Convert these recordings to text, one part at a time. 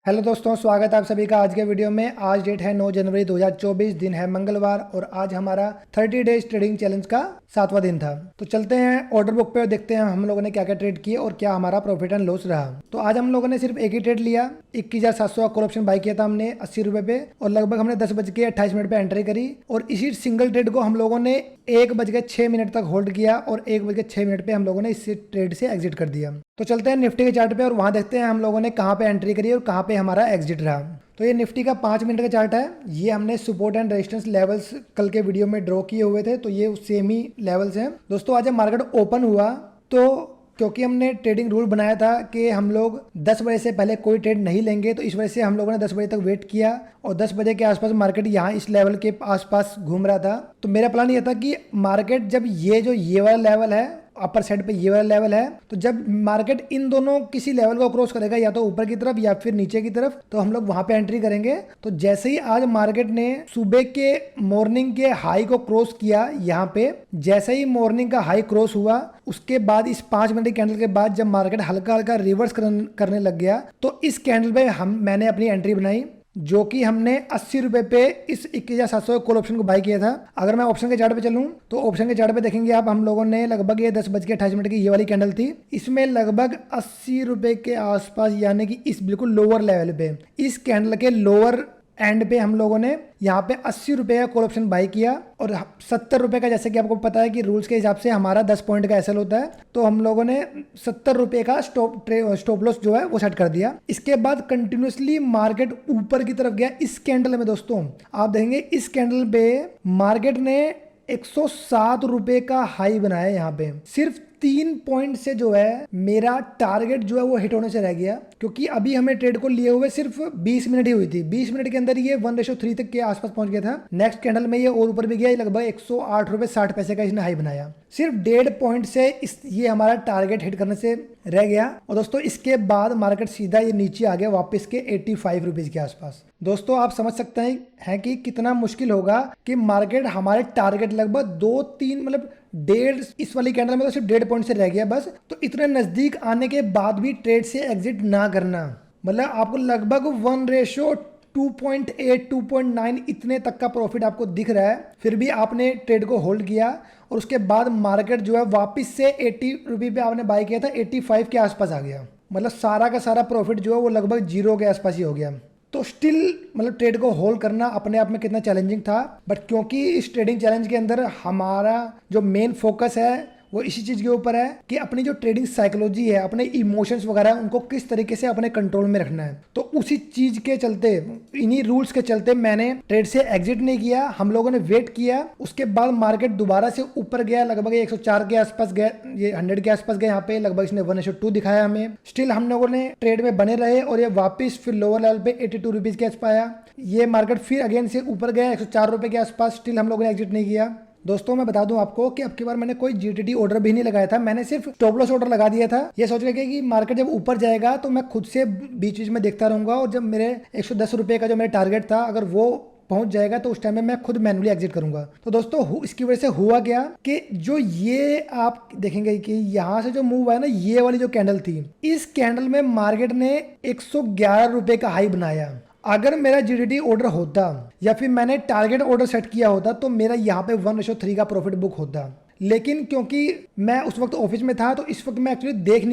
Hello दोस्तों, स्वागत है आप सभी का आज के वीडियो में। आज डेट है 9 जनवरी 2024, दिन है मंगलवार और आज हमारा 30 डेज ट्रेडिंग चैलेंज का 7वां दिन था। तो चलते हैं ऑर्डर बुक पे और देखते हैं हम लोगों ने क्या क्या ट्रेड किए और क्या हमारा प्रॉफिट एंड लॉस रहा। तो आज हम लोगों ने सिर्फ एक ही ट्रेड लिया, 21,700 का कॉल ऑप्शन बाय किया था हमने 80 रुपये पे और लगभग हमने 10:28 पे एंट्री करी और इसी सिंगल ट्रेड को हम लोगों ने 1:06 तक होल्ड किया और 1:06 पे हम लोगों ने इस ट्रेड से एग्जिट कर दिया। तो चलते हैं निफ्टी के चार्ट पे और वहां देखते हैं हम लोगों ने कहाँ पे एंट्री करी और कहाँ पे हमारा एग्जिट रहा। तो ये निफ्टी का 5 मिनट का चार्ट है। ये हमने सपोर्ट एंड रेजिस्टेंस लेवल्स कल के वीडियो में ड्रॉ किए हुए थे, तो ये सेम ही लेवल्स हैं। दोस्तों आज जब मार्केट ओपन हुआ तो क्योंकि हमने ट्रेडिंग रूल बनाया था कि हम लोग 10 बजे से पहले कोई ट्रेड नहीं लेंगे, तो इस वजह से हम लोगों ने 10 बजे तक वेट किया और 10 बजे के आसपास मार्केट यहाँ इस लेवल के आसपास घूम रहा था। तो मेरा प्लान ये था कि मार्केट जब ये वाला लेवल है, अपर साइड पे ये वाला लेवल है, तो जब मार्केट इन दोनों किसी लेवल को क्रॉस करेगा या तो ऊपर की तरफ या फिर नीचे की तरफ, तो हम लोग वहां पे एंट्री करेंगे। तो जैसे ही आज मार्केट ने सुबह के मॉर्निंग के हाई को क्रॉस किया, यहाँ पे जैसे ही मॉर्निंग का हाई क्रॉस हुआ, उसके बाद इस 5 मिनट कैंडल के बाद जब मार्केट हल्का हल्का रिवर्स करने लग गया, तो इस कैंडल पे मैंने अपनी एंट्री बनाई, जो कि हमने 80 रुपए पे इस 21,700 कॉल ऑप्शन को बाय किया था। अगर मैं ऑप्शन के चार्ट पे चलूं तो ऑप्शन के चार्ट पे देखेंगे आप, हम लोगों ने लगभग ये 10:28 की ये वाली कैंडल थी, इसमें लगभग 80 रुपए के आसपास, यानी कि इस बिल्कुल लोअर लेवल पे, इस कैंडल के लोअर एंड पे हम लोगों ने यहाँ पे 80 रुपए का कॉल ऑप्शन बाय किया और 70 रुपए का, जैसे कि आपको पता है कि रूल्स के हिसाब से हमारा 10 पॉइंट का एसएल होता है, तो हम लोगों ने 70 रुपए का स्टॉप लॉस जो है वो सेट कर दिया। इसके बाद कंटिन्यूसली मार्केट ऊपर की तरफ गया। इस कैंडल में दोस्तों आप देखेंगे, इस कैंडल पे मार्केट ने 107 रुपए का हाई बनाया। यहाँ पे सिर्फ 3 पॉइंट से जो है मेरा टारगेट जो है वो हिट होने से रह गया, क्योंकि अभी हमें ट्रेड को लिए हुए सिर्फ 20 मिनट ही हुई थी। 20 मिनट के अंदर ये 1:3 तक के आसपास पहुंच गया था। नेक्स्ट कैंडल में ये और ऊपर भी गया, लगभग 108 रुपए 60 पैसे का इसने हाई बनाया। सिर्फ 1.5 पॉइंट से ये हमारा टारगेट हिट करने से रह गया। और दोस्तों इसके बाद मार्केट सीधा ये नीचे आ गया वापस के 85 रुपीज के आसपास। दोस्तों आप समझ सकते हैं कि कितना मुश्किल होगा कि मार्केट हमारे टारगेट लगभग 2-3 मतलब 1.5, इस वाली कैंडल में तो सिर्फ 1.5 पॉइंट से रह गया बस। तो इतने नजदीक आने के बाद भी ट्रेड से एग्जिट ना करना, मतलब आपको लगभग 1:2.8 2.9 इतने तक का प्रॉफिट आपको दिख रहा है, फिर भी आपने ट्रेड को होल्ड किया और उसके बाद मार्केट जो है वापस से 80 रुपये पे आपने बाय किया था, 85 के आसपास आ गया। मतलब सारा का सारा प्रॉफिट जो है वो लगभग 0 के आसपास ही हो गया। तो स्टिल मतलब ट्रेड को होल्ड करना अपने आप में कितना चैलेंजिंग था, बट क्योंकि इस ट्रेडिंग चैलेंज के अंदर हमारा जो मेन फोकस है वो इसी चीज़ के ऊपर है कि अपनी जो ट्रेडिंग साइकोलॉजी है, अपने इमोशंस वगैरह उनको किस तरीके से अपने कंट्रोल में रखना है। तो उसी चीज़ के चलते, इन्हीं रूल्स के चलते मैंने ट्रेड से एग्जिट नहीं किया। हम लोगों ने वेट किया, उसके बाद मार्केट दोबारा से ऊपर गया, लगभग 104 के आसपास गया, ये 100 के आसपास गया। यहाँ पे लगभग इसने 1:2 दिखाया हमें। स्टिल हम लोगों ने ट्रेड में बने रहे और ये वापिस फिर लोअर लेवल पे 82 रुपीज़ के आसपास आया। ये मार्केट फिर अगेन से ऊपर गया 104 रुपये के आसपास। स्टिल हम लोगों ने एग्जिट नहीं किया। दोस्तों मैं बता दूं आपको कि अब की बार मैंने कोई जीटीटी ऑर्डर भी नहीं लगाया था, मैंने सिर्फ स्टॉप लॉस ऑर्डर लगा दिया था। ये सोच के कि मार्केट जब ऊपर जाएगा तो मैं खुद से बीच बीच में देखता रहूंगा और जब मेरे 110 रुपये का जो मेरा टारगेट था, अगर वो पहुंच जाएगा तो उस टाइम में मैं खुद मैनुअली एग्जिट करूंगा। तो दोस्तों इसकी वजह से हुआ क्या कि जो ये आप देखेंगे कि यहां से जो मूव आया ना, ये वाली जो कैंडल थी, इस कैंडल में मार्केट ने 111 रुपये का हाई बनाया। अगर मेरा जीडीटी ऑर्डर होता या फिर मैंने टारगेट ऑर्डर सेट किया होता तो मेरा यहाँ पे 1:3 का प्रॉफिट बुक होता। लेकिन क्योंकि मैं उस वक्त ऑफिस में था तो इस वक्त मैं एक्चुअली देख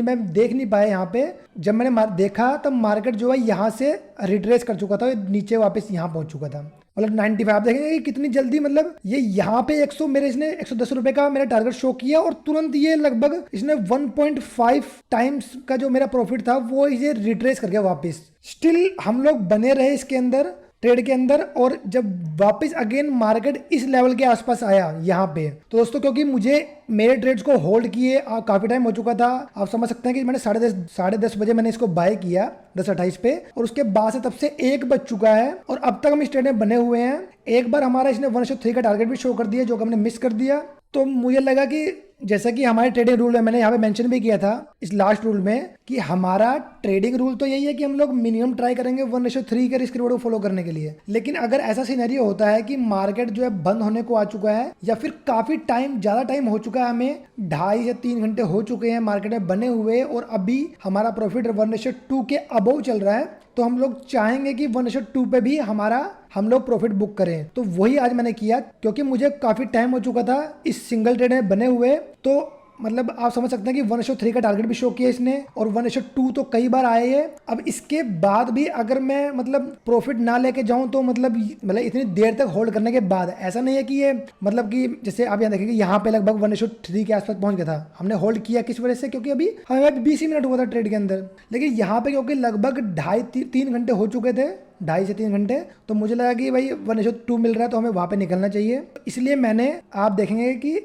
नहीं पाया। यहाँ पे जब मैंने देखा तब मार्केट जो है यहाँ से रिट्रेस कर चुका था, नीचे वापस यहाँ पहुंच चुका था। मतलब 95 आप देखेंगे कि कितनी जल्दी, मतलब ये यहाँ पे 100 मेरे इसने 110 रुपए का मेरा टारगेट शो किया और तुरंत ये लगभग इसने 1.5 टाइम्स का जो मेरा प्रॉफिट था वो इसे रिट्रेस कर गया वापस। स्टिल हम लोग बने रहे इसके अंदर, ट्रेड के अंदर, और जब वापस अगेन मार्केट इस लेवल के आसपास आया यहाँ पे, तो दोस्तों क्योंकि मुझे मेरे ट्रेड्स को होल्ड किए काफी टाइम हो चुका था, आप समझ सकते हैं कि मैंने 10:30 बजे मैंने इसको बाय किया 10:28 पे और उसके बाद से तब से 1 बज चुका है और अब तक हम इस ट्रेड में बने हुए हैं। एक बार हमारा इसने 1:3 का टारगेट भी शो कर दिया जो कि हमने मिस कर दिया। तो मुझे लगा कि जैसा कि हमारे ट्रेडिंग रूल है, मैंने यहाँ पे मेंशन भी किया था इस लास्ट रूल में कि हमारा ट्रेडिंग रूल तो यही है कि हम लोग मिनिमम ट्राई करेंगे 1:3 के रिस्क रिवॉर्ड को फॉलो करने के लिए। लेकिन अगर ऐसा सिनेरियो होता है कि मार्केट जो है बंद होने को आ चुका है या फिर काफी टाइम, ज्यादा टाइम हो चुका है, हमें 2.5 से 3 घंटे हो चुके हैं मार्केट में बने हुए और अभी हमारा प्रॉफिट 1:2 के अबव चल रहा है, तो हम लोग चाहेंगे कि 1:2 पे भी हम लोग प्रॉफिट बुक करें। तो वही आज मैंने किया, क्योंकि मुझे काफ़ी टाइम हो चुका था इस सिंगल ट्रेड में बने हुए। तो मतलब आप समझ सकते हैं कि 1:3 का टारगेट भी शो किया इसने, और 1:2 तो कई बार आए हैं। अब इसके बाद भी अगर मैं मतलब प्रॉफिट ना लेके जाऊं तो मतलब इतनी देर तक होल्ड करने के बाद ऐसा नहीं है कि ये मतलब कि जैसे आप यहाँ देखेंगे यहाँ पे लगभग 1:3 के आसपास पहुंच गया था। हमने होल्ड किया किस वजह से, क्योंकि अभी हमें 20 मिनट हुआ था ट्रेड के अंदर। लेकिन यहाँ पे क्योंकि लगभग 2.5-3 घंटे हो चुके थे, 2.5 से 3 घंटे, तो मुझे लगा कि भाई 1:2 मिल रहा है तो हमें वहाँ पे निकलना चाहिए। इसलिए आप देखेंगे कि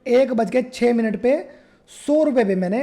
1:06 पे 100 रुपये पे मैंने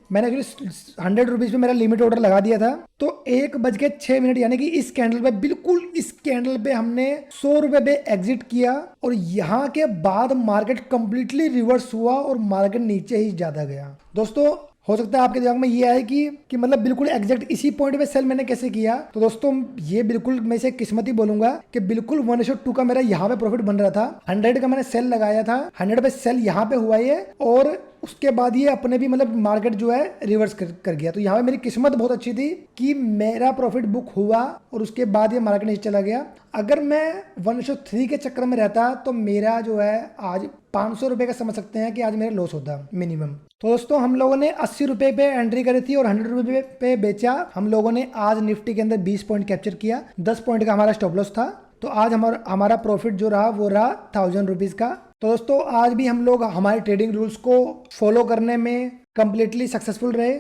100 रुपीज़ पे मेरा लिमिट ऑर्डर लगा दिया था। तो 1:06 यानी कि इस कैंडल पे, बिल्कुल इस कैंडल पे हमने 100 रुपये पे एग्जिट किया, और यहाँ के बाद मार्केट कंप्लीटली रिवर्स हुआ और मार्केट नीचे ही ज़्यादा गया। दोस्तों हो सकता है आपके दिमाग में ये आए कि मतलब बिल्कुल एग्जैक्ट इसी पॉइंट पे सेल मैंने कैसे किया। तो दोस्तों ये बिल्कुल मैं इसे किस्मत ही बोलूंगा कि बिल्कुल 1:2 का मेरा यहाँ पे प्रॉफिट बन रहा था। 100 का मैंने सेल लगाया था, 100 पे सेल यहाँ पे हुआ ये, और उसके बाद ये अपने भी मतलब मार्केट जो है रिवर्स कर गया। तो यहाँ पे मेरी किस्मत बहुत अच्छी थी कि मेरा प्रॉफिट बुक हुआ और उसके बाद ये मार्केट नीचे चला गया। अगर मैं 1:3 के चक्कर में रहता तो मेरा जो है आज 500 रुपये का समझ सकते हैं कि आज मेरा लॉस होता मिनिमम। तो दोस्तों हम लोगों ने 80 रुपये पे एंट्री करी थी और 100 रुपये पे बेचा। हम लोगों ने आज निफ्टी के अंदर 20 पॉइंट कैप्चर किया, 10 पॉइंट का हमारा स्टॉप लॉस था। तो आज हमारा प्रॉफिट जो रहा वो रहा 1000 रुपीज़ का। तो दोस्तों आज भी हम लोग हमारे ट्रेडिंग रूल्स को फॉलो करने में कंप्लीटली सक्सेसफुल रहे।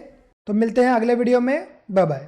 तो मिलते हैं अगले वीडियो में, बाय बाय।